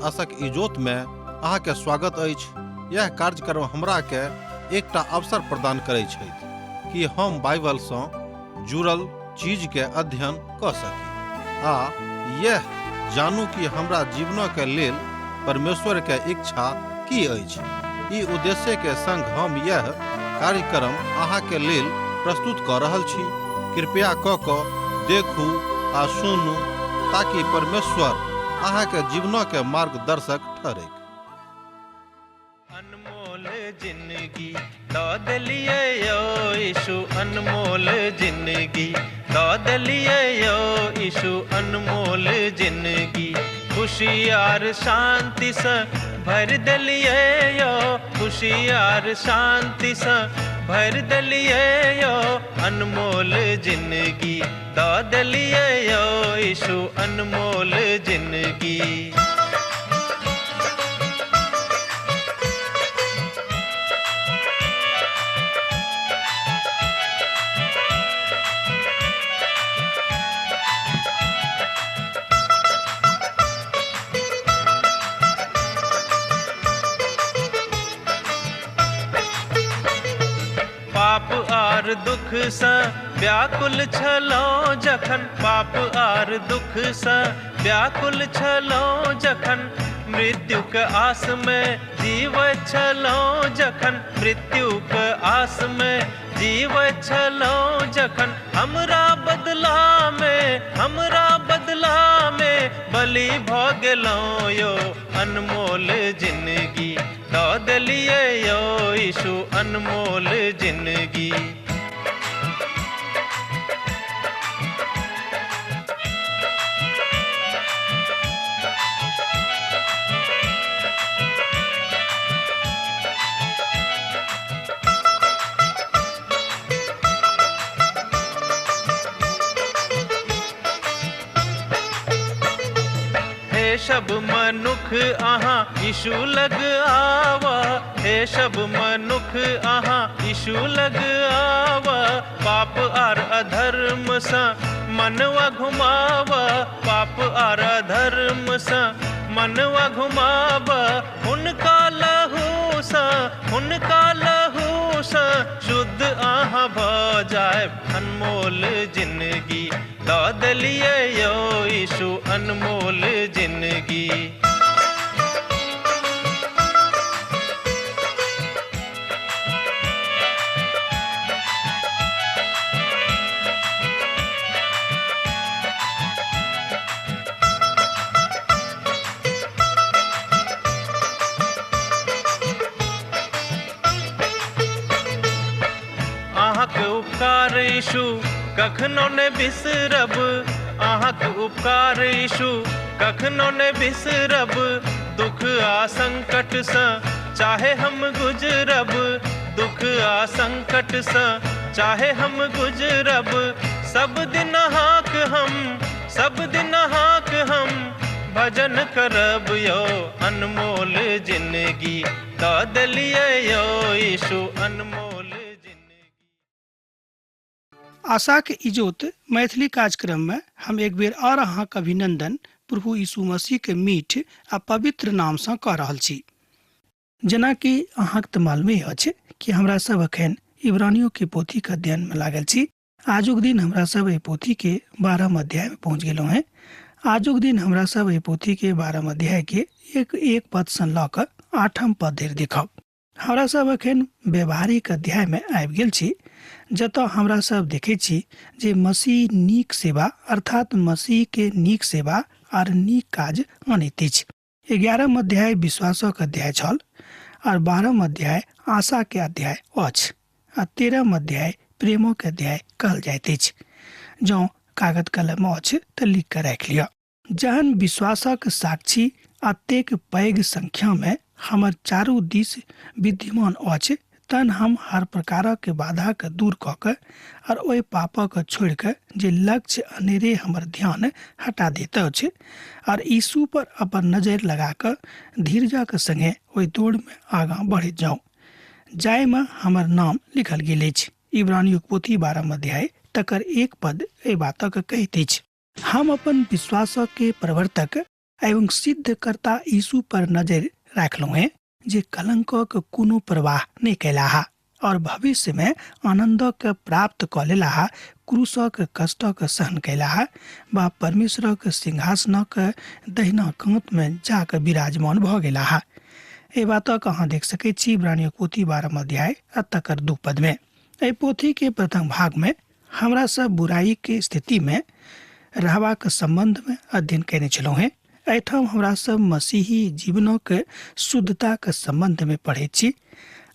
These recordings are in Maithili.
आशक इजोत में अहाँ के स्वागत अछि। यह कार्यक्रम हमरा के एकटा अवसर प्रदान करैत छथि कि हम बाइबल सँ जुड़ल चीज के अध्ययन क सकी आ यह जानू कि हमरा जीवन के लेल परमेश्वर के इच्छा की अछि। ई उद्देश्य के संग हम यह कार्यक्रम अहाँ के लेल प्रस्तुत क रहल छी। कृपया क देखू आ सुनू ताकि परमेश्वर अहाँ के जीवन के मार्गदर्शक ठहरे। अनमोल जिंदगी दौद लिए यो यीशु, अनमोल जिंदगी दौद लिए यो यीशु, अनमोल जिंदगी खुशियार शांति से भर दलिए यो, खुशियार शांति से भर दलिए यो, अनमोल जिंदगी दौद लिए यो यीशु, अनमोल जिंदगी। पाप आर दुख से व्याकुल छलो जखन, पाप आर दुख से व्याकुल छलो जखन, मृत्यु के आस में जीव छलो जखन, मृत्यु के आस में जीव छलो जखन, हमरा बदला में बलि भ गेलो यो, अनमोल जिंदगी दौद लिए यो यीशु, अनमोल जिंदगी। हे सब मनुख अहाँ यीशु लग आवा, हे सब मनुख अहाँ यीशु लग आवा, पाप आर अधर्म से मनवा घुमावा, पाप आर अधर्म से मनवा घुमावा, उनका लहू से शुद्ध आहाँ भ जाए, अनमोल जिंदगी दौद लिए यो यीशु, अनमोल जिंदगी। अहाँके उपकार यीशु कखनो ने बिसरब, अहाँके उपकार यीशु कखनो ने बिसरब, दुख आ संकट से चाहे हम गुजरब, दुख आ संकट से चाहे हम गुजरब, सब दिन अहाँक हम भजन करब यो, अनमोल जिंदगी दौद लिए यो यीशु, अनमोल। आशा के इजोत मैथिली कार्यक्रम में हम एक बेर और अहाँक अभिनंदन प्रभु यीशु मसीह के मीठ आ पवित्र नाम से कह रहल छी। जेना कि अहाँक त मालूमे अछि कि हमरा सब अखन इब्रानियों के पोथी के अध्ययन में लागल छी। आजुक दिन हमरा सब ए पोथी के 12वां अध्याय में पहुंच गेलौ हैं। आजुक दिन हमरा सब ए पोथी के 12वां अध्याय के एक पद से ल क 8वां पद धरि देखब। हमरा सब अखन व्यवहारिक अध्याय में आबि गेल छी, जतऽ हमरा सब देखे छी जे मसीह नीक सेवा अर्थात मसीह के नीक सेवा और नीक काज आनैत अछि। 11वां अध्याय विश्वासक अध्याय छल और 12वां अध्याय आशा के अध्याय अछि आ 13वां अध्याय प्रेमो के अध्याय कहल जाइत अछि। जँ कागज कलम अछि तऽ लिख के राखि लिअ। जहन विश्वासक साक्षी अतेक पैघ संख्या में हमर चारू दिस विद्यमान अछि, तन हम हर प्रकार के बाधा के दूर क के और ओहि पाप के छोड़ के जे लक्ष्य अनेरे हमर ध्यान हटा देते अछि और यीशु पर अपन नजर लगा के धीरज के संगे ओहि दौड़ में आगा बढ़े जाऊं, जाय में हमर नाम लिखल गेल अछि। इब्रानियों पोथी 12वां अध्याय तकर 1 पद ए बातक कहैत अछि, हम अपन विश्वास के प्रवर्तक एवं सिद्धकर्ता यीशु पर नजर राखलहुँ हैं जे कलंकक कोनो परवाह नहीं कैलाहा और भविष्य में आनंदक प्राप्त क लेलाहा, क्रूसक कष्टक सहन कैलाहा, बा परमेश्वरक सिंहासनक दहिना कांत में जाकर विराजमान भ गेलाहा। ए बातक अहाँ देख सकै छी इब्रानियों पोथी 12 अध्याय तकर 2 पद में। ए पोथी के प्रथम भाग में हमरा सब बुराई के स्थिति में रहबाक संबंध में अध्ययन कैने छलहुँ हैं। एठाम हमरा सब मसीही जीवनक शुद्धता के संबंध में पढ़े छी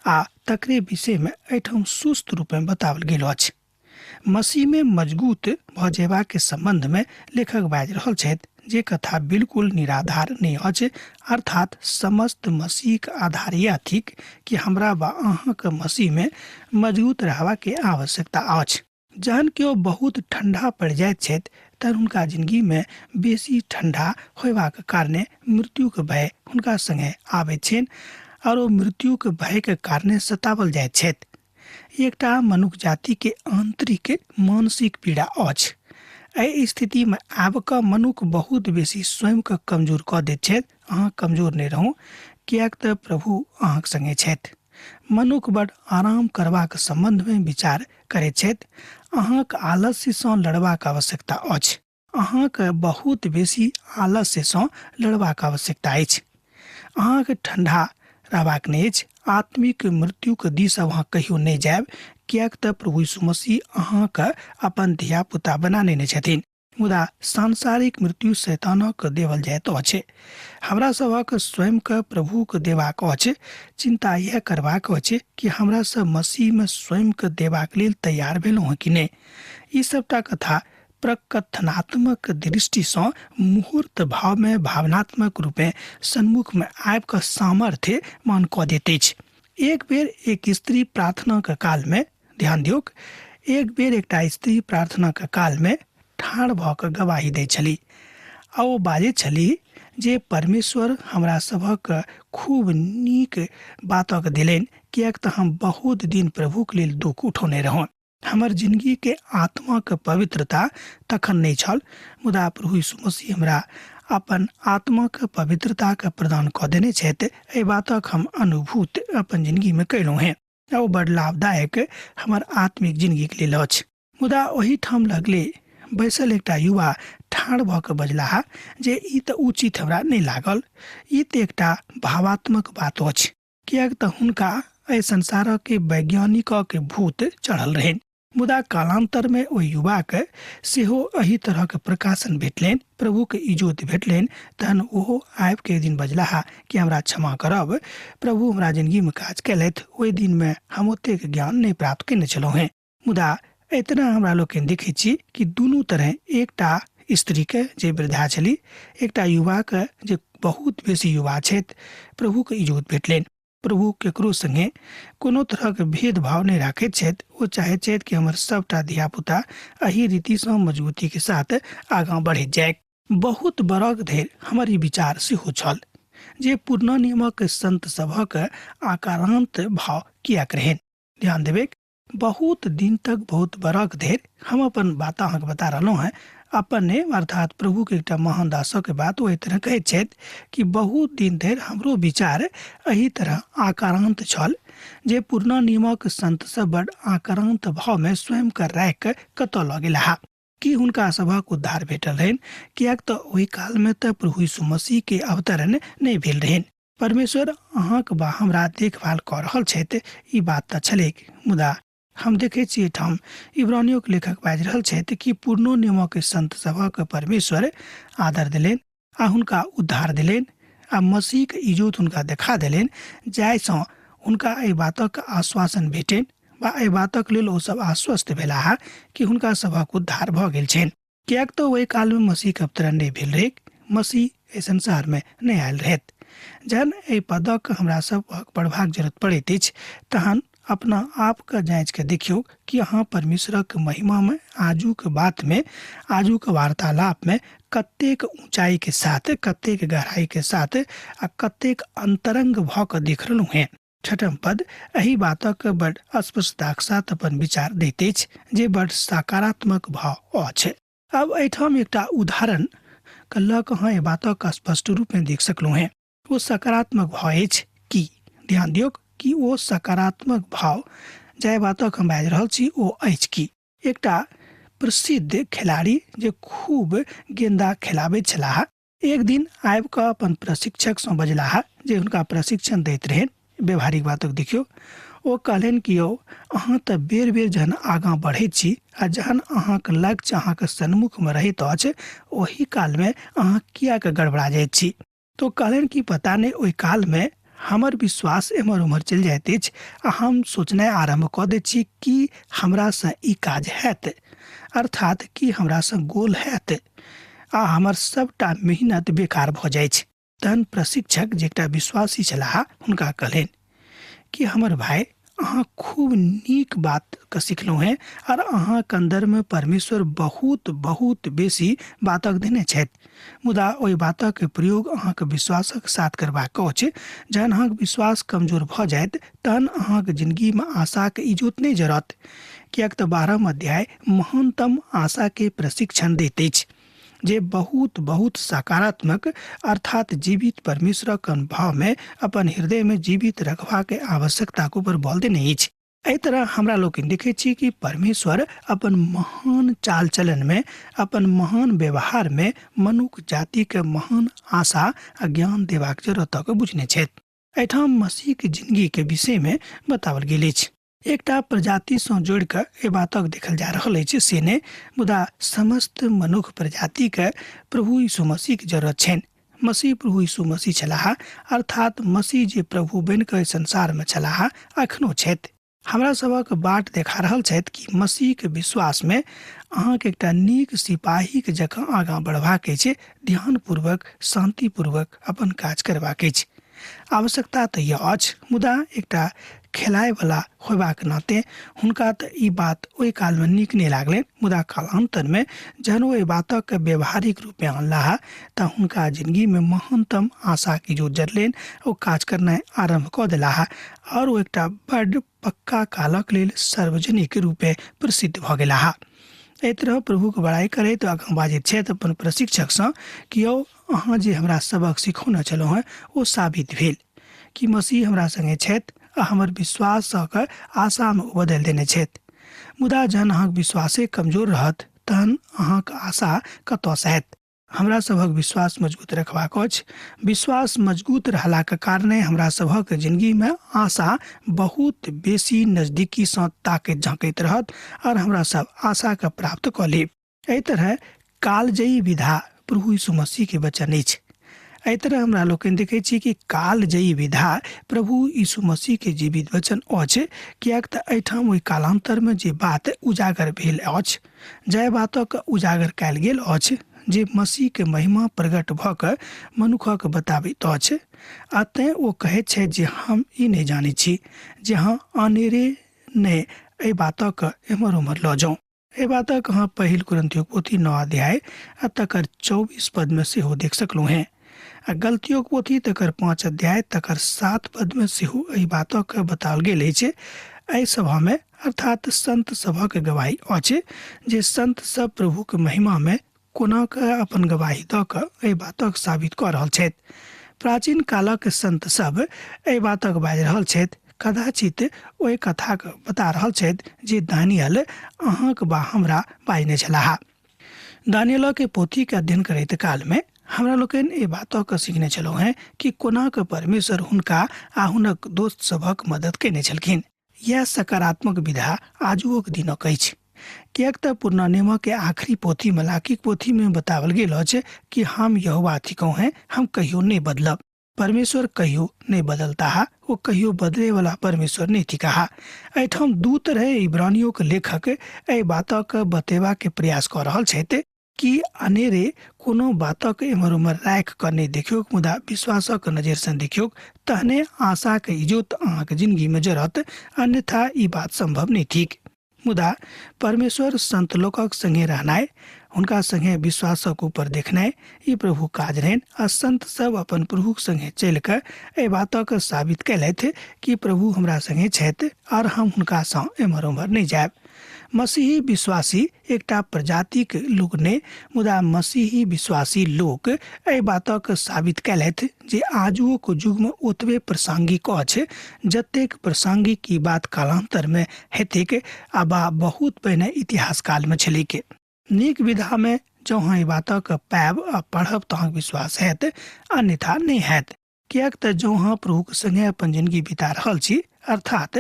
आ तकरे विषय में एठाम सुस्त रूप में बतावल गेल अछि। मसीह में मजबूत भ जेबा के संबंध में लेखक बाजि रहल छथि जे कथा बिल्कुल निराधार नहीं अछि, अर्थात समस्त मसीह के आधार यह थिक कि हमरा व अहाँ के मसीह में मजबूत रहबा के आवश्यकता अछि। जहन केओ बहुत ठंडा पड़ जाइत छथि तहन हुनका जिंदगी में बेसी ठंडा होयबाक कारणे मृत्यु के भय हुनका संगे आबैत छनि और वो मृत्यु के भय के कारणे सतावल जाइत छथि। एकटा मनुष्य जाति के आंतरिक मानसिक पीड़ा अछि। एहि स्थिति में आब क मनुष्य बहुत बेसी स्वयं के कमजोर क दैत छथि। अहाँ कमजोर नहीं रहू, कियाक त प्रभु अहाँक संगे छथि। मनुष्य बड़ आराम करबाक संबंध में विचार करैत छथि। अहाँक आलस्य सँ लड़बाक आवश्यकता अछि। अहाँक बहुत बेसी आलस्य सँ लड़बाक आवश्यकता अछि। अहाँक ठंडा रहबाक नहीं अछि। आत्मिक मृत्यु के दिस अहाँ कहियो नहीं जायब, कियाक त प्रभु यीशु मसीह अहाँक अपन धिया पुता बना लेने छथिन। मुदा सांसारिक मृत्यु शैतानक देवल जाइत अछि। हमरा सबक स्वयं के प्रभु के देबाक अछि। चिंता यह करबाक अछि कि हमरा सब मसीह में स्वयं के देबाक लेल तैयार भेलहुँ हैं कि नहीं। ई सबटा कथा प्रकथनात्मक दृष्टि से मुहूर्त भाव में भावनात्मक रूपे सन्मुख में आबि क सामर्थ्य मान क दैत अछि। एक बेर एक स्त्री प्रार्थना के काल में, ध्यान दियौक, एक बेर एकटा स्त्री प्रार्थना के काल में ठाढ़ भ क गवाही दै छली आ ओ बाजैत छली जे परमेश्वर हमरा सभक खूब नीक बातक दिलनि, कियाक त हम बहुत दिन प्रभु के लेल दुख उठौने रहौं। हमर जिंदगी के आत्मा के पवित्रता तखन नहीं छल, मुदा प्रभु यीशु मसीह हमरा अपन आत्मा के पवित्रता के प्रदान क देने छथि। एहि बातक हम अनुभूत अपन जिंदगी में कैलहुँ हैं। ओ बड़ लाभदायक हमर आत्मिक जिंदगी के लेल अछि। मुदा ओही ठाम लगले बैसल एकटा युवा ठाढ़ भ क बजलाहा जे ई त उचित हमरा नहीं लागल। ई त एकटा भावात्मक बात अछि, कियाक त हुनका एहि संसार के वैज्ञानिक के भूत चढ़ल रहनि। मुदा कालांतर में ओ युवा के सेहो एही तरह के प्रकाशन भेटलनि, प्रभु के इजोत भेटलनि। तहन ओहो आबि के दिन बजलाहा कि हमरा क्षमा करब, प्रभु हमरा जिंदगी में काज कैलथि। ओहि दिन में हम ओतेक ज्ञान नहीं प्राप्त केने छलहुँ हैं। मुदा इतना हमरा लोग देखे छी कि दुनू तरह, एकटा स्त्री के जे वृद्धा छली, एकटा युवा के जे बहुत बेसी युवा छथि, प्रभु के इजोत भेटलनि। प्रभु केकरो संगे कोनो तरह के भेदभाव नहीं राखैत छथि। वो चाहैत छथि कि हमर सबटा धिया पुता एही रीति से मजबूती के साथ आगाँ बढ़ैत जाए। बहुत बरख धरि हमर ई विचार सेहो छल जे पुरना नियमक संत सभक आकारांत भाव कियाक रहनि। ध्यान देबै, बहुत दिन तक, बहुत बरख धरि हम अपन बात अहाँके बता रहलहुँ हैं। अपने अर्थात प्रभु के एकटा महान दासक के बात ओहि तरह कहैत छथि कि बहुत दिन धरि हमरो विचार एही तरह आकारांत छल जे पुरना नियमक संत सब बड़ आकारांत भाव में स्वयं के राखि के कतऽ लऽ गेलाह कि हुनका सभक उद्धार भेटल रहनि, कियाक तऽ ओहि काल में तऽ प्रभु यीशु मसीह के अवतरण नहीं भेल रहनि। परमेश्वर अहाँक बा हमरा देखभाल कऽ रहल छथि, ई बात तऽ छलैक। मुदा हम देखे छी ठाम इब्रानियों के लेखक बाजि रहल छथि कि पुरनो नियमों के संत सभक परमेश्वर आदर दिलेन आ हुनका उद्धार दिलेन आ मसीह के इजोत हुनका देखा दिलेन, जाहिसँ हुनका एहि बातक आश्वासन भेटेन वा एहि बातक लेल ओ सब आश्वस्त भेलाह कि हुनका सभक उद्धार भऽ गेल छनि। कियाक तऽ ओहि काल में मसीह के अवतरण नहीं भेल रहै, मसीह एहि संसार में नहीं आयल रहथि। जहन एहि पदक हमरा सब पढ़बाक जरूरत पड़ैत अछि तहन अपना आप के जांच के देखियो कि अहाँ परमेश्वरक महिमा में आजू के बात में, आजू के वार्तालाप में कतेक ऊंचाई के साथ, कतेक गहराई के साथ आ कतेक अंतरंग भ क देख रहलहुँ हैं। छठम पद एही बातक बड़ स्पष्टताक साथ अपन विचार दैत अछि जे बड़ सकारात्मक भाव अछि। अब एहिठाम एकटा उदाहरण कल्ला कहाँ ये बातों का स्पष्ट रूप में देख सकलू हैं। वो सकारात्मक भाव अछि की ध्यान दियो कि वो सकारात्मक भाव जाय बातक हम बाजि रहल छी ओ अछि की एकटा प्रसिद्ध खिलाड़ी जे खूब गेंदा खेलाबैत छलाह एक दिन आबि कऽ अपन प्रशिक्षक सँ बजलाह जे हुनका प्रशिक्षण दैत रहनि। व्यवहारिक बातक देखियौ ओ कहलनि कि यौ अहाँ तऽ बेर बेर जहन आगाँ बढ़ैत छी आ जहन अहाँके लक्ष्य अहाँके सन्मुखमे रहैत अछि ओही कालमे अहाँ किएक गड़बड़ा जाइत छी। तो कहलनि कि पता नहि ओहि कालमे हमर विश्वास एम्हर उम्हर चलि जाइत अछि आ हम सोचनाइ आरम्भ कऽ दैत छी कि हमरासँ ई काज हैत अर्थात कि हमरासँ गोल हैत आ हमर सबटा मेहनत बेकार भऽ जाइ छै। तहन प्रशिक्षक जे एकटा विश्वासी छलाह हुनका कहलनि कि हमर भाई अहाँ खूब नीक बात के सिखलहुँ हैं और अहाँके अन्दरमे परमेश्वर बहुत बहुत बेसी बातक देने छथि मुदा ओहि बातक प्रयोग अहाँके विश्वासक साथ करबाक अछि। जहन अहाँके विश्वास कमजोर भऽ जायत तहन अहाँके जिंदगीमे आशाके इजोत नहि जरत किएक तऽ 12वां अध्याय महानतम आशाके प्रशिक्षण दैत अछि जे बहुत बहुत सकारात्मक अर्थात जीवित परमेश्वरक अनुभव में अपन हृदय में जीवित रखबाक आवश्यकता के ऊपर बल देने अछि। एहि तरह हमरा लोग देखे छी कि परमेश्वर अपन महान चाल चलन में अपन महान व्यवहार में मनुष्य जाति के महान आशा आ ज्ञान देबाक जरूरत के बुझने छथि। एहिठाम मसीह के जिंदगी के विषय में बतावल गेल अछि। एकटा प्रजाति सँ जोड़ कऽ ए बातक देखल जा रहल अछि से ने मुदा समस्त मनुष्य प्रजाति के प्रभु यीशु मसीह के जरूरत छनि। मसीह प्रभु यीशु मसीह छलाह अर्थात मसीह जे प्रभु बनि कऽ संसार में छलाह अखनो छथि। हमरा सबक बाट देखा रहल छथि कि मसीह के विश्वास में अहाँके एकटा नीक सिपाही के जकाँ आगाँ बढ़बाक अछि ध्यानपूर्वक शांतिपूर्वक अपन काज करबाक अछि। आवश्यकता तऽ यह अछि मुदा एकटा खेलाय वाला होबाक नाते हुनका तऽ ई बात ओहि काल में नीक नहीं लागलनि मुदा कालांतर में जहन ओहि बातक व्यवहारिक रूप में अनलाह तऽ हुनका जिंदगी में महानतम आशा की जो जरलनि ओ काज करनाइ आरंभ कऽ देलाह और ओ एकटा बड़ पक्का कालक लेल सार्वजनिक रूपे प्रसिद्ध भऽ गेलाह। एहि तरह प्रभु के बड़ाई करैत आगाँ बाजैत छथि अपन प्रशिक्षक सँ कि यौ अहाँ जे हमरा सबक सिखौने छलहुँ हैं ओ साबित भेल कि मसीह हमरा संगे छथि आ हमर विश्वासक आशा में बदलि देने छथि। मुदा जहन अहाँके विश्वासे कमजोर रहत तहन अहाँके आशा कतयसँ हैत। हमरा सभक विश्वास मजबूत रखबाक अछि। विश्वास मजबूत रहलाक कारणे हमरा सभक जिंदगी में आशा बहुत बेसी नजदीकी सँ ताकैत झाँकैत रहत और हमरा सब आशा के प्राप्त कऽ लेब। एहि तरह कालजयी विधा प्रभु यीशु मसीह के वचन अछि। एहि तरह हमरा लोग देखे छी कि कालजयी विधा प्रभु यीशु मसीह के जीवित वचन अछि किएक तऽ एहिठाम ओहि कालांतर में जे बात उजागर भेल अछि जय बातक उजागर कयल गेल अछि जे मसीह के महिमा प्रकट भऽ कऽ मनुखक बताबैत अछि। आ तें ओ कहैत छै जे हम ई नहीं जानै छी जे हाँ अनेरे ने एहि बातक एम्हर उम्हर लऽ जाऊँ। एहि बातक अहाँ पहिल कुरिन्थियों पोथी 9 अध्याय आ तकर 24 पद में सेहो देख सकलहुँ हैं। आ गलतियों पोथी तकर 5 अध्याय तकर 7 पद में सेहो एहि बातक बताओल गेल अछि। एहि सभा में अर्थात संत सभक गवाही अछि जे संत सब प्रभु के महिमा में कोना के अपन गवाही दऽ कऽ एहि बातक साबित कऽ रहल छथि। प्राचीन कालक संत सब एहि बातक बाजि रहल छथि कदाचित ओहि कथा के बता रहल छथि जे दानियल अहाँक बा हमरा बाजने छलाह। दानियल के पोथी के अध्ययन करैत काल में हमरा लोकनि एहि बातक सीखने छलहुँ हैं कि कोना के परमेश्वर हुनका आ हुनक दोस्त सभक मदद केने छलखिन। यह सकारात्मक विधा आजुक दिनक अछि किएक तऽ पुरना नियम के आखिरी पोथी मलाकी पोथी में बतावल गेल अछि कि हम यहोवा थिकहुँ हैं हम कहियो नहीं बदलब। परमेश्वर कहियो नहीं बदलता है वो कहियो बदले वाला परमेश्वर नहीं थिका। एहिठाम दू तरह इब्रानियों के लेखक एहि बातक बतेबा के प्रयास कऽ रहल छथि कि अनेरे कोनो बातक एम्हर उम्हर राखि कऽ नहीं देखियौ मुदा विश्वासक नजर सँ देखियौ तहने आशा के इजोत अहाँके जिंदगी में जरत अन्यथा ई बात संभव नहीं थिक। मुदा परमेश्वर संत लोकक संगे रहनाइ हुनका संगे विश्वासक ऊपर देखनाइ ई प्रभु काज रहनि आ संत सब अपन प्रभुक संगे चलि कऽ एहि बातक साबित कयलथि कि प्रभु हमरा संगे छथि और हम हुनका सँ एम्हर उम्हर नहीं जायब। मसीही विश्वासी एकटा प्रजातिक लोक ने मुदा मसीही विश्वासी लोक एहि बातक साबित कयलथि जे आजुक युग में ओतबे प्रासंगिक अछि जतेक प्रासंगिक ई बात कालांतर में हेतैक आ बहुत पहिने इतिहास काल में छलैक। नीक विधा में जँ अहाँ ई बातक पायब आ पढ़ब तऽ अहाँक विश्वास हैत, अन्यथा नहीं हैत। कियाक तऽ जँ अहाँ प्रभुक संगे अपन जिंदगी बिता रहल छी, अर्थात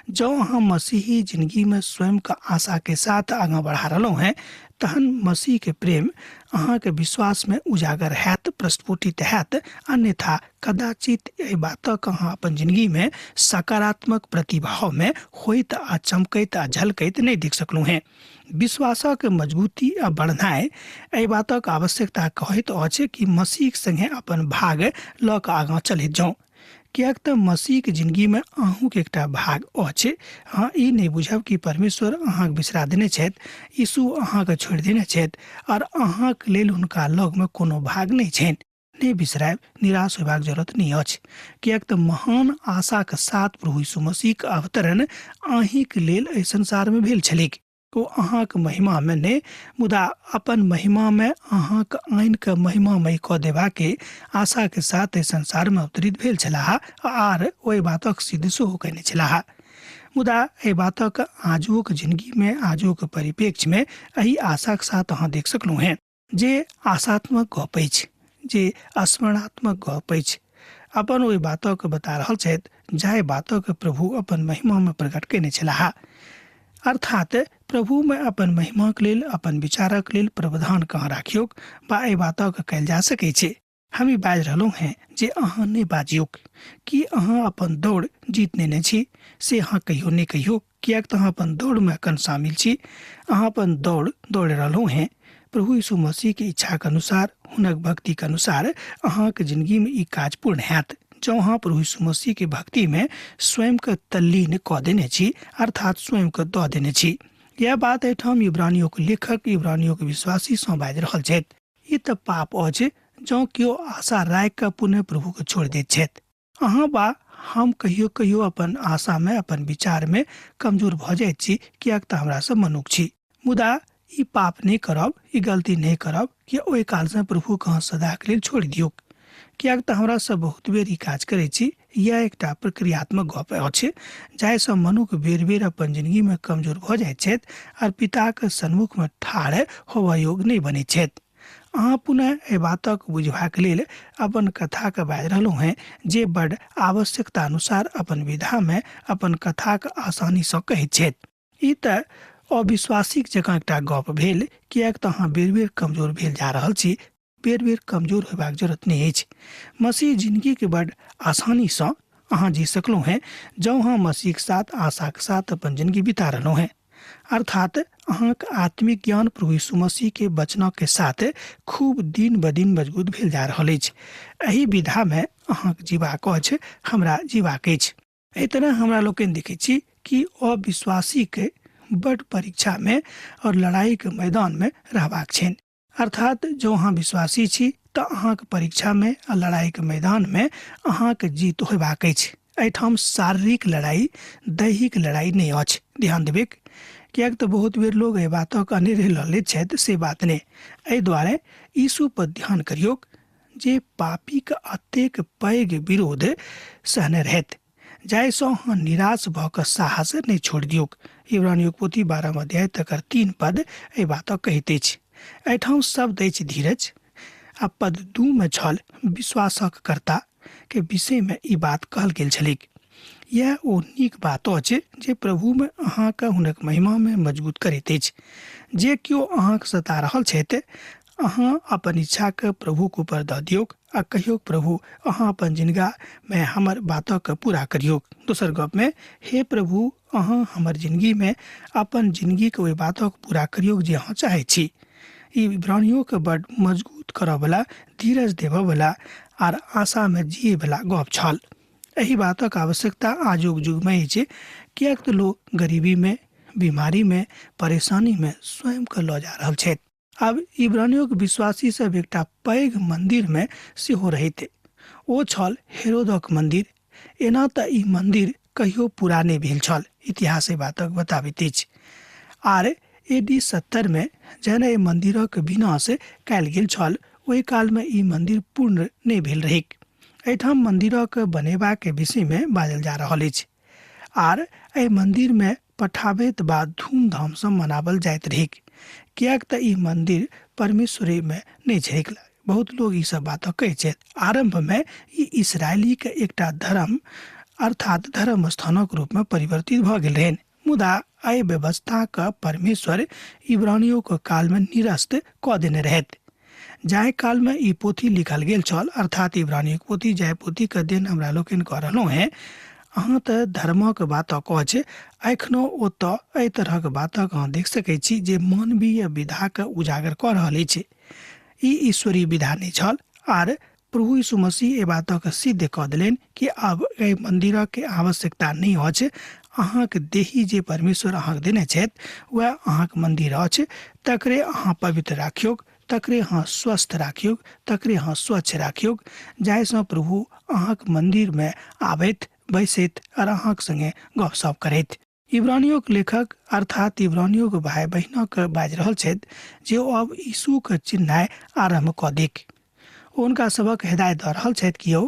जँ अहाँ मसीही जिंदगी में स्वयं का आशा के साथ आगाँ बढ़ा रहलहुँ हैं, तहन मसीह के प्रेम अहाँ के विश्वास में उजागर हैत, प्रस्फुटित हैत, अन्यथा कदाचित एहि बातक अहाँ अपन जिंदगी में सकारात्मक प्रतिभाव में होइत आ चमकैत आ झलकैत नहीं देख सकलहुँ हैं। विश्वासक मजबूती आ बढ़नाइ एहि बातक आवश्यकता कहैत अछि कि मसीह संगे अपन भाग लऽ कऽ आगाँ चलैत जाउँ। कियाक तऽ मसीह के जिंदगी में अहूँके एकटा भाग अछि। अहाँ ई नहीं बुझब कि परमेश्वर अहाँके बिसरा देने छथि, यीशु अहाँके छोड़ि देने छथि और अहाँके लेल हुनका लग में कोनो भाग नहीं छनि। नहीं बिसरायब, निराश होबाक जरूरत नहीं अछि। कियाक तऽ महान आशा के साथ प्रभु यीशु मसीह के अवतरण अहींके लेल एहि संसार में भेल छलैक। ओ अहाँके महिमा में ने मुदा अपन महिमा में अहाँके आइन के महिमामय कऽ देबाके आशा के साथ एहि संसार में अवतरित भेल छलाह आर ओहि बातक सिद्ध सेहो कयने छलाह। मुदा एहि बातक आजुक जिंदगी में, आजुक परिप्रेक्ष्य में एहि आशा के साथ अहाँ देख सकलहुँ हैं जे आशात्मक गप अछि, जे स्मरणात्मक गप अछि। अपन ओहि बातक बता रहल छथि जाहि बातक प्रभु अपन महिमा में प्रकट कयने छलाह। अर्थात प्रभु में अपन महिमा के लेल, अपन विचारक लेल प्रावधान कहाँ राखियोक बा एहि बातक कयल जा सकै छै। हम ई बाजि रहलहुँ हैं जे अहाँ नहि बाजियोक कि अहाँ अपन दौड़ जीत लेने छी, से अहाँ कहियो नहीं कहियो। कियाक तऽ अहाँ अपन दौड़ में अखन शामिल छी। अहाँ अपन दौड़ रहलहुँ हैं प्रभु यीशु मसीह के इच्छा के अनुसार, हुनक भक्ति के अनुसार अहाँके जिंदगी में ई काज पूर्ण हैत। जँ अहाँ प्रभु यीशु मसीह के भक्ति में स्वयं के तल्लीन कऽ देने छी, अर्थात स्वयं के दऽ देने छी। यह बात एहिठाम इब्रानियों के लेखक, इब्रानियों के विश्वासी सँ बाजि रहल छथि। ई तऽ पाप अछि जँ केओ आशा राखि कऽ पुनः प्रभु के छोड़ि दैत छथि। अहाँ बा हम कहियो कहियो अपन आशा में, अपन विचार में कमजोर भऽ जाइत छी, कियाक तऽ हमरा सब मनुष्य छी। मुदा ई पाप नहीं करब, ई गलती नहीं करब कि ओहि काल से प्रभु के अहाँ सदा के लेल छोड़ि दियौक। कियाक तऽ हमरा सब बहुत बेर ई काज करै छी। यह एकटा प्रक्रियात्मक गप अछि जाहिसँ मनुष्य बेर बेर अपन जिंदगी में कमजोर भऽ जाइत छथि और पिता के सन्मुख में ठाढ़ होबय योग्य नहीं बनैत छथि। अहाँ पुनः एहि बातक बुझबाक लेल अपन कथा के बाजि रहलहुँ हैं जे बड़ आवश्यकता अनुसार अपन विधा में अपन कथा के आसानी सँ कहैत छथि। ई तऽ अविश्वासिक जकाँ एकटा गप भेल, कियाक तऽ अहाँ बेर बेर कमजोर भेल जा रहल छी। बेर बेर कमजोर होबाक जरूरत नहीं अछि। मसीह जिंदगी के बड़ आसानी सँ अहाँ जी सकलहुँ हैं जँ अहाँ मसीह के साथ, आशा के साथ अपन जिंदगी बिता रहलहुँ हैं। अर्थात अहाँक आत्मिक ज्ञान प्रभु यीशु मसीह के वचन के साथ खूब दिन ब दिन मजबूत भेल जा रहल अछि। एहि विधा में अहाँक जीवाक अछि, हमरा जीवाक अछि। एहि तरह हमरा लोकनि देखै छी कि अविश्वासी के बड़ परीक्षा में और लड़ाई के मैदान में रहबाक छनि। अर्थात जो अहाँ विश्वासी छी तऽ अहाँके परीक्षा में आ लड़ाई के मैदान में अहाँके जीत होयबाक अछि। एहिठाम शारीरिक लड़ाई, दैहिक लड़ाई नहीं अछि। ध्यान देबै, कियाक तऽ बहुत बेर लोग एहि बातक अनेरे लऽ लैत छथि, से बात नहि। एहि दुआरे यीशु पर ध्यान करियौक जे पापी के अतेक पैघ विरोध सहने रहथि, जाहिसँ अहाँ निराश भऽ कऽ साहस नहीं छोड़ि दियौक। इब्रानियों के पोथी 12 अध्याय तकर 3 पद एहि बातक कहैत अछि। एहिठाम शब्द अछि धीरज आ पद 2 में छल विश्वासक कर्ता के विषय में ई बात कहल गेल छलैक। यह ओ नीक बात अछि जे प्रभु में अहाँके हुनक महिमा में मजबूत करैत अछि। जे केओ अहाँके सता रहल छथि, अहाँ अपन इच्छा के प्रभु के ऊपर दऽ दियौक आ कहियौक प्रभु अहाँ अपन जिंदगी में हमर बातक पूरा करियौक। दोसर गप में, हे प्रभु अहाँ हमर जिंदगी में अपन जिंदगी के ओहि बातक पूरा करियौक जे अहाँ चाहै छी। ई इब्रानियों के बड़ मजबूत करऽ वाला, धीरज देबऽ वाला और आशा में जिए वाला गप छल। एहि बातक आवश्यकता आजुक युग में अछि, कियाक तऽ लोग गरीबी में, बीमारी में, परेशानी में स्वयं के लऽ जा रहल छथि। अब इब्रानियों के विश्वासी सब एकटा पैघ मंदिर में सेहो रहैत। ओ छल हेरोदक मंदिर। एना तऽ ई मंदिर कहियो पूरा नहि भेल छल, इतिहास एहि बातक बताबैत अछि। आर AD 70 में जहन एहि मंदिरक विनाश कयल गेल छल, ओहि काल में ई मंदिर पूर्ण नहि भेल रहिक। एहिठाम मंदिरक बनेबाक विषय में बाजल जा रहल अछि। आर एहि मंदिर में पठाबैत बाद धूमधाम से मनावल जाइत रहिक, कियाक त ई मंदिर परमेश्वरी में नहीं झरिक। बहुत लोग ई सब बात कहै छै। आरंभ में ई इसराइली के एकटा धर्म अर्थात धर्म स्थानक रूप में परिवर्तित भ गेल रहन, मुदा एहि व्यवस्था का परमेश्वर इब्रानियों के काल में निरस्त क देने रहत। जाहि काल में ई पोथी लिखल गेल छल अर्थात इब्रानियों के पोथी, जाहि पोथी के दिन हमरा लोकनि कह रहलहुँ हैं, अहाँ त धर्मक बात कह छै। एखनो ओतऽ एहि तरहक बातक अहाँ देख सकै छी जे मानवीय विधा के उजागर क रहल अछि। ई ईश्वरीय विधा नहीं छल। आर प्रभु यीशु मसीह ए बातक सिद्ध क देलनि कि अब एहि मंदिरक के आवश्यकता नहीं अछि। अहाँक देही जे परमेश्वर अहाँक देने छथि वह अहाँक मंदिर अछि। तकरे अहाँ पवित्र राखियोग, तकरे अहाँ स्वस्थ राखियोग, तकरे अहाँ स्वच्छ राखियोग, जाहिसँ प्रभु अहाँक मंदिर में आबैत बैसैत और अहाँक संगे गपशप करैत। इब्रानियों के लेखक अर्थात इब्रानियों के भाई बहिनक बाज रहल छथि जे ओ अब यीशु के चिन्हनाइ आरंभ क दिक। उनका सबक हिदायत द रहल छथि कि यौ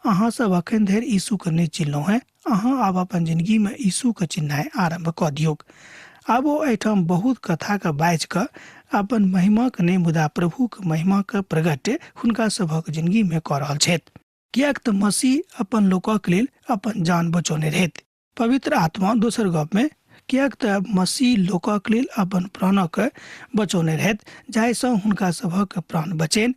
अहाँ सब अखन धरि यीशु के नहीं चिन्हलहुँ हैं, अहाँ अब अपन जिंदगी में यीशु के चिन्हनाइ आरंभ क दियौक। अब ओ एहिठाम बहुत कथा के बाजि क अपन महिमा के नहीं मुदा प्रभु के महिमा के प्रगट हुनका सबक जिंदगी में क रहल छथि। कियाक त मसीह अपन लोकक लेल अपन जान बचौने रहथि। पवित्र आत्मा दोसर गप में कियाक त मसीह लोकक लेल अपन प्राणक बचौने रहथि, जाहिसँ हुनका सभक प्राण बचेन।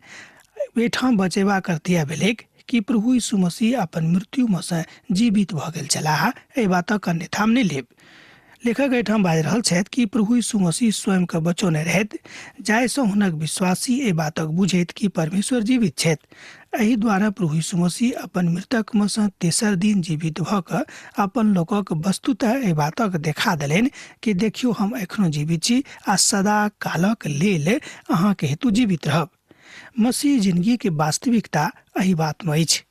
एहिठाम बचेबाक अर्थ इएह भेलैक कि प्रभु यीशु मसीह अपन मृत्यु में से जीवित भ गेल छलाह। एहि बातक अन्यथा हम नहीं लेब। लेखक एहिठाम बाजि रहल छथि कि प्रभु यीशु मसीह स्वयं के बचौने रहथि, जाहिसँ हुनक विश्वासी एहि बातक बुझैत कि परमेश्वर जीवित छथि। एहि द्वारा प्रभु यीशु मसीह अपन मृतक में से तेसर दिन जीवित भ क अपन लोकक वस्तुतः एहि बातक देखा देलनि कि देखियो हम एखनो जीवित छी आ सदा कालक लेल अहाँके हेतु जीवित रहब। मसीह जिंदगी के वास्तविकता एहि बात में अछि।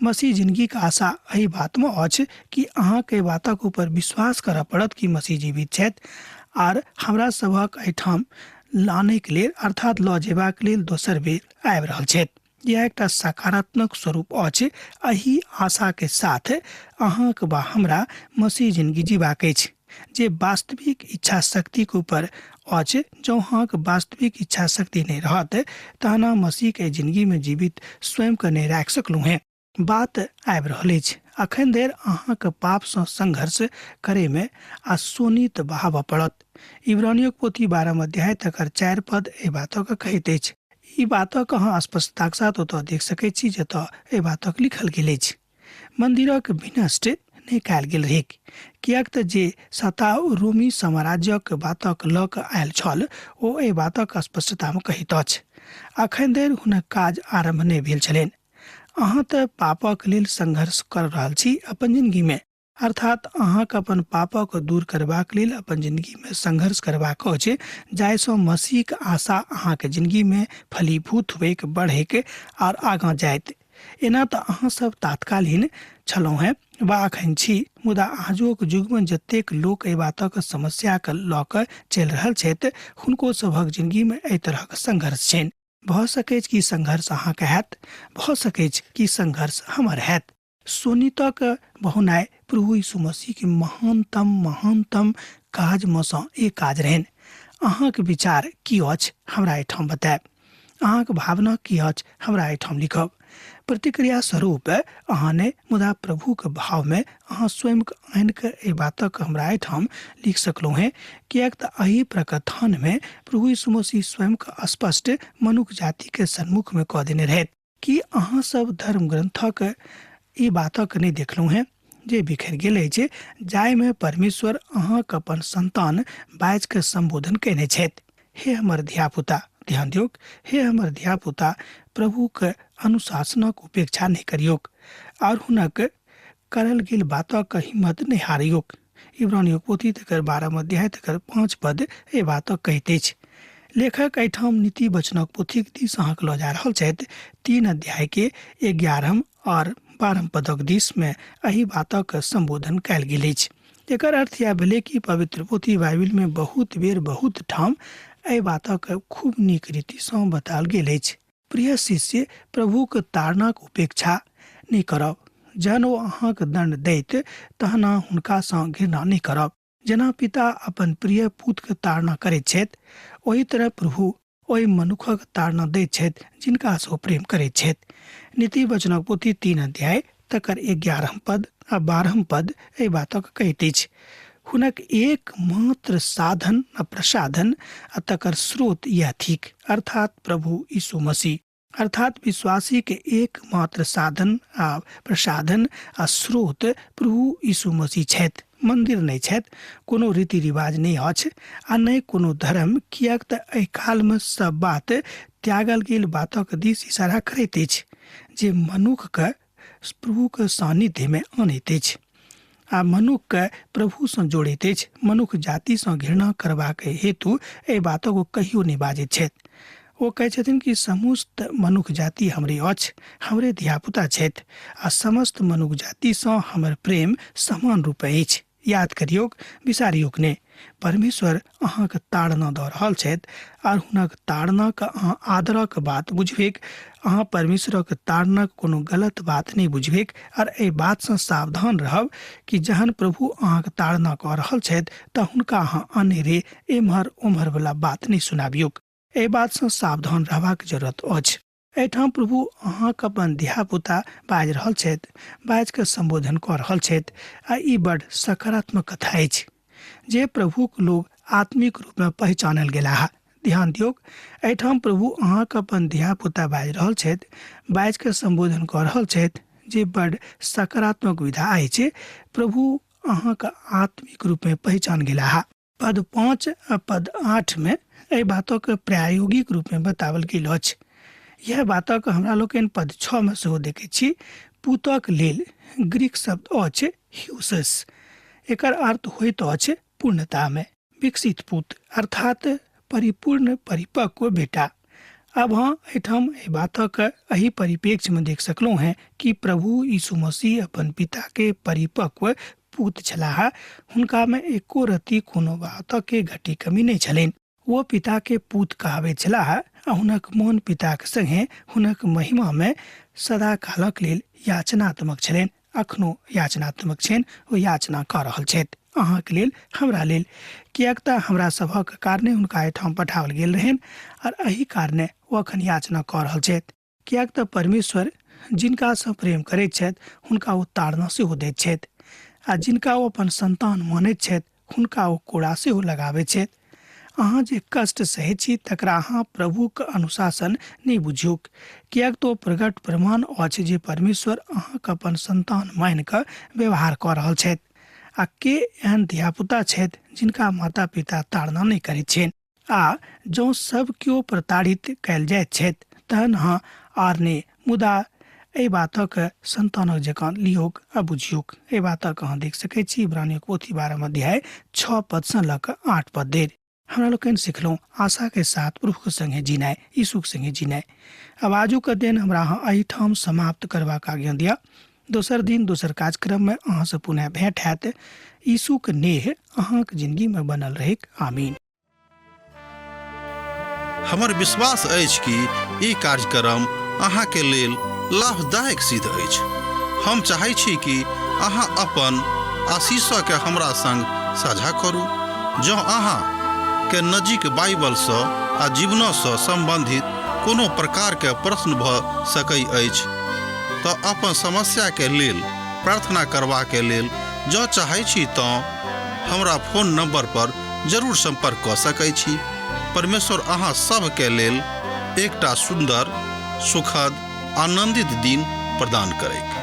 मसीह जिंदगी का आशा एहि बात में अछि कि अहाँ के बातक ऊपर विश्वास करऽ पड़त कि मसीह जीवित छथि आर हमरा सबक एहिठाम लाने के लेल अर्थात लऽ जेबाक लेल दोसर बेर आबि रहल छथि। यह एकटा सकारात्मक स्वरूप अछि। एहि आशा के साथ अहाँक वा हमरा मसीह जिंदगी जीबाक अछि जे वास्तविक इच्छा शक्ति के ऊपर अछि। जो अहाँक वास्तविक इच्छा शक्ति नहीं रहत तहन मसीह के जिंदगी में जीवित स्वयं के नहीं राखि सकलहुँ हैं। बात आबि रहल अछि अखन धरि अहाँक पाप सँ संघर्ष करे में आ सोनित बहाबऽ पड़त। इब्रानियों के पोथी 12 अध्याय तकर 4 पद एहि बातक कहैत अछि। ई बातक अहाँ स्पष्टताक साथ ओतऽ देख सकै छी जतऽ एहि बातक लिखल गेल अछि। मंदिरक विनष्ट नहीं कयल गेल रहिक, कियाक त जे सता रोमी साम्राज्यक बातक लऽ कऽ आयल छल ओ एहि बातक स्पष्टता में कहैत अछि। अखन धरि हुनक काज आरंभ नहीं भेल छलनि। अहाँ त पापक लेल संघर्ष कर रहल छी अपन जिंदगी में, अर्थात अहाँक अपन पापक दूर करबाक लेल अपन जिंदगी में संघर्ष करबाक अछि, जाहिसँ मसीहक आशा अहाँके जिंदगी में फलीभूत होइक बढ़ैक और आगाँ जाइत। एना तऽ अहाँ सब तात्कालीन छलहुँ हैं वा अखन छी, मुदा आजुक युग में जतेक लोक एहि बातक समस्या के लऽ कऽ चलि रहल छथि हुनको सभक जिंदगी में एहि तरहक संघर्ष छनि। भऽ सकै कि संघर्ष अहाँके हैत, भऽ सकै कि संघर्ष हमर हैत। सोनितक बहुनाय प्रभु यीशु मसीह के महानतम काज में सँ एक काज रहनि। अहाँके विचार की अछि हमरा एहिठाम बतायब, अहाँके भावना की अछि हमरा एहिठाम लिखब। प्रतिक्रिया स्वरूप अहाँ ने मुदा प्रभु के भाव में अहाँ स्वयं आनि के एहि बातक हमरा एहिठाम लिख सकलहुँ हैं, कियाक त एहि प्रकथन में प्रभु यीशु मसीह स्वयं के स्पष्ट मनुष्य जाति के सन्मुख में कह देने रहथि कि अहाँ सब धर्म ग्रंथक ई बातक नहीं देखलहुँ हैं जे बिखर गेल अछि, जाहि में परमेश्वर अहाँक अपन संतान बाज के संबोधन केने छथि। हे हमर धियापुता, ध्यान दियोक, हे हमर धियापुता, प्रभु के अनुशासनक उपेक्षा नहीं करियोक और हुनक करल गेल बातक हिम्मत नहीं हारियोक। इब्रानियों पोथी तकर 12 अध्याय तकर 5 पद ए बातक कहैत अछि। लेखक एहिठाम नीति वचनक पोथीक दिस अहाँक लऽ जा रहल छथि। 3 अध्याय के 11 और 12 पदक दिस में एहि बातक संबोधन कयल गेल अछि। एकर अर्थ यह भेलै कि पवित्र पोथी बाइबिल में बहुत बेर बहुत ठाम एहि बातक खूब नीक रीति सँ बताओल गेल अछि। प्रिय शिष्य, प्रभुक ताड़नाक उपेक्षा नहि करब। जहन ओ अहाँक दंड दैत तहन हुनका सँ घृणा नहि करब। जेना पिता अपन प्रिय पुत्रक ताड़ना करैत छथि, ओही तरह प्रभु ओहि मनुखक ताड़ना दैत छथि जिनका सँ ओ प्रेम करैत छथि। नीति वचनक पोथी 3 अध्याय तकर 11 पद आ 12 पद एहि बातक कहैत अछि। हुनक एकमात्र साधन आ प्रसाधन आ तकर स्रोत यह थिक, अर्थात प्रभु यीशु मसीह। अर्थात विश्वासी के एकमात्र साधन आ प्रसाधन आ स्रोत प्रभु यीशु मसीह छथि। मंदिर नहीं छथि, कोनो रीति रिवाज नहीं अछि आ नहीं कोनो धर्म, कियाक त एहि काल में सब बात त्यागल गेल बातक दिस इशारा करैत अछि जे मनुख के प्रभु के सानिध्य में आनैत अछि आ मनुख के प्रभु सँ जोड़ैत अछि। मनुख जाति सँ घृणा करबाक हेतु एहि बातक ओ कहियो नहीं बाजैत छथि। ओ कहै छथिन कि समस्त मनुख जाति हमरे अछि, हमरे धियापुता छथि आ समस्त मनुख जाति सँ हमर प्रेम समान रूपे अछि। याद करियौक, बिसारियौक ने, परमेश्वर अहाँक ताड़ना दऽ रहल छथि आर हुनक ताड़नाक अहाँ आदरक बात बुझबेक। अहाँ परमेश्वरक ताड़नाक कोनो गलत बात नहीं बुझबेक आर एहि बात सँ सावधान रहब कि जहन प्रभु अहाँक ताड़ना कऽ रहल छथि तऽ हुनका अहाँ अनेरे एम्हर ओम्हर वाला बात नहीं सुनाबियौक। एहि बात सँ सावधान रहबाक जरूरत अछि। एहिठाम प्रभु अहाँक अपन धियापुता बाजि रहल छथि, बाजि कऽ संबोधन कऽ रहल छथि आ ई बड़ सकारात्मक कथा अछि जे प्रभुक लोग आत्मिक रूप में पहचानल गेलाह। ध्यान दियौक, एहिठाम प्रभु अहाँक अपन धियापुता बाजि रहल छथि, बाजि कऽ संबोधन कऽ रहल छथि जे बड़ सकारात्मक विधा अछि। प्रभु अहाँक आत्मिक रूप में पहचान गेलाह। पद 5 आ पद 8 में एहि बातक प्रायोगिक रूप में बतावल गेल अछि। यह बातक हमरा लोकनि पद 6 में सेहो देखैत छी। पूतक लेल ग्रीक शब्द अछि ह्यूसस। एकर अर्थ होइत अछि पूर्णता में विकसित पुत, अर्थात परिपूर्ण परिपक्व बेटा। अब हाँ, एहिठाम एहि बातक एहि परिप्रेक्ष्य में देख सकलहुँ हैं कि प्रभु यीशु मसीह अपन पिता के परिपक्व पूत छलाह। हुनका में एको रत्ती कोनो बातक के घटी कमी नहीं छलनि। वो पिता के पूत कहावे छलाह आ हुनक मोन पिता के संगे हुनक महिमा में सदा कालक लेल याचनात्मक छलनि। अखनो याचनात्मक छनि, ओ याचना कऽ रहल छथि अहाँके लेल, हमरा लेल, कियाक तऽ हमरा सभक कारणे हुनका एहिठाम पठाओल गेल रहनि और एहि कारणे ओ अखन याचना कऽ रहल छथि। कियाक तऽ परमेश्वर जिनका सँ प्रेम करैत छथि हुनका ओ ताड़ना सेहो दैत छथि आ जिनका ओ अपन संतान मानैत छथि हुनका ओ कोड़ा सेहो लगाबैत छथि। अहाँ जे कष्ट सहै छी तकरा अहाँ प्रभुक अनुशासन नहीं बुझियौक, कियाक तो प्रगट प्रमाण अछि जे परमेश्वर अहाँक अपन संतान मानि कऽ व्यवहार कऽ रहल छथि। आ के एहन धियापुता छथि जिनका माता पिता ताड़ना नहीं करैत छनि। आ जँ सब केओ प्रताड़ित कयल जाइत छथि तहन अहाँ आर ने, मुदा एहि बातक संतानक जकाँ लियौक आ बुझियौक। एहि बातक अहाँ देख सकैत छी इब्रानियों पोथी 12 अध्याय 6 पद सँ लऽ कऽ 8 पद धरि। हमरा लोकनि सिखलहुँ आशा के साथ प्रभु के संगे जीनाइ, यीशु के संगे जीनाइ। अब आजुक दिन हमरा अहाँ एहिठाम समाप्त करबाक आज्ञा दिअ। दोसर दिन दोसर कार्यक्रम में अहाँ से पुनः भेंट हैत। यीशु के नेह अहाँक जिंदगी में बनल रहैक। आमीन। हमर विश्वास अछि कि ई कार्यक्रम अहाँके लेल लाभदायक सिद्ध अछि। हम चाहै छी कि अहाँ अपन आशीषके हमरा संग साझा करू। जँ अहाँ के नजीक बाइबल सँ आ जीवन सँ संबंधित कोनो प्रकार के प्रश्न भऽ सकै अछि तऽ अपन समस्या के लेल प्रार्थना करबा के लेल जँ चाहै छी तऽ हमरा फोन नंबर पर जरूर संपर्क कऽ सकै छी। परमेश्वर अहाँ सब के लेल एकटा सुंदर, सुखद, आनंदित दिन प्रदान करैक।